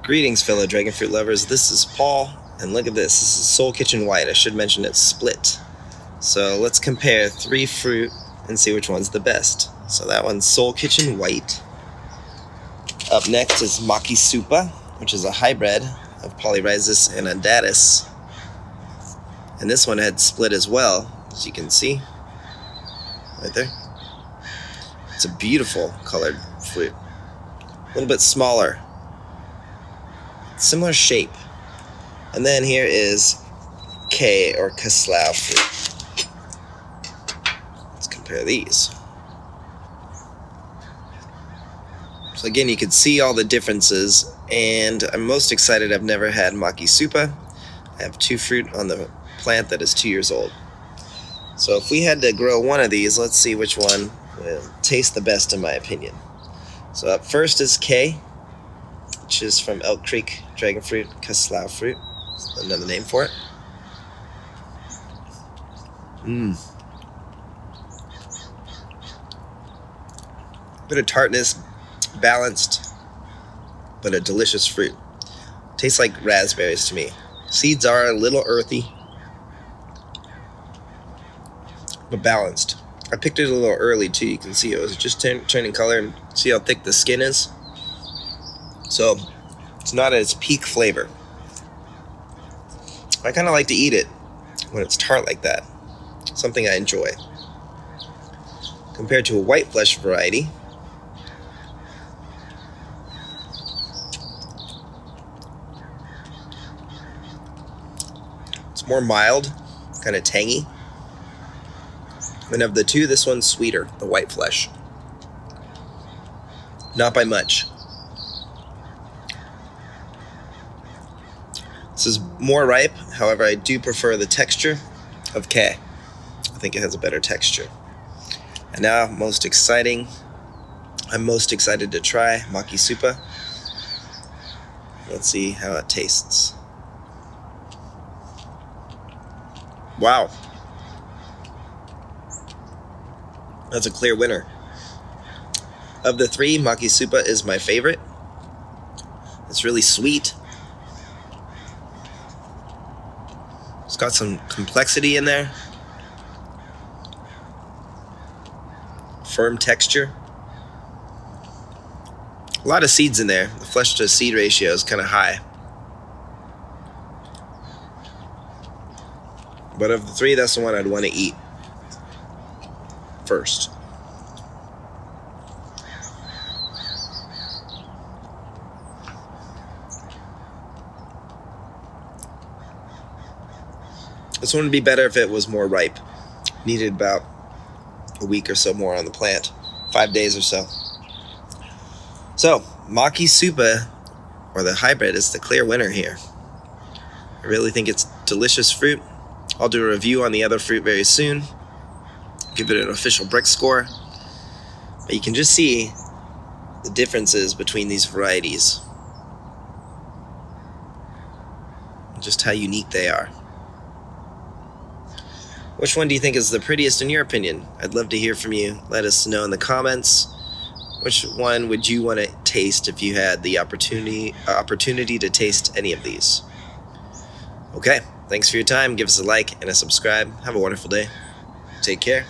Greetings, fellow dragon fruit lovers. This is Paul, and look at this. This is Seoul Kitchen White. I should mention it's split. So let's compare 3 fruit and see which one's the best. So that one's Seoul Kitchen White. Up next is Makisupa, which is a hybrid of Polyrhizis and Undatus. And this one had split as well, as you can see. Right there. It's a beautiful colored fruit. A little bit smaller. Similar shape. And then here is K or Kesslau fruit. Let's compare these. So again, you can see all the differences, and I'm most excited. I've never had Makisupa. I have 2 fruit on the plant that is 2 years old. So if we had to grow one of these, let's see which one will taste the best in my opinion. So up first is K, which is from Elk Creek Dragon Fruit, Kesslau fruit. That's another name for it. Bit of tartness, balanced, but a delicious fruit. Tastes like raspberries to me. Seeds are a little earthy, but balanced. I picked it a little early too. You can see it was just turning color, and see how thick the skin is. So it's not at its peak flavor. I kind of like to eat it when it's tart like that. Something I enjoy. Compared to a white flesh variety, it's more mild, kind of tangy. And of the two, this one's sweeter, the white flesh. Not by much. This is more ripe, however, I do prefer the texture of K. I think it has a better texture. And now, I'm most excited to try Makisupa. Let's see how it tastes. Wow. That's a clear winner. Of the 3, Makisupa is my favorite. It's really sweet. It's got some complexity in there. Firm texture. A lot of seeds in there. The flesh to seed ratio is kind of high. But of the 3, that's the one I'd want to eat first. This one would be better if it was more ripe. Needed about a week or so more on the plant. 5 days or so. So, Makisupa, or the hybrid, is the clear winner here. I really think it's delicious fruit. I'll do a review on the other fruit very soon. Give it an official brick score. But you can just see the differences between these varieties. Just how unique they are. Which one do you think is the prettiest in your opinion? I'd love to hear from you. Let us know in the comments. Which one would you want to taste if you had the opportunity to taste any of these? Okay, thanks for your time. Give us a like and a subscribe. Have a wonderful day. Take care.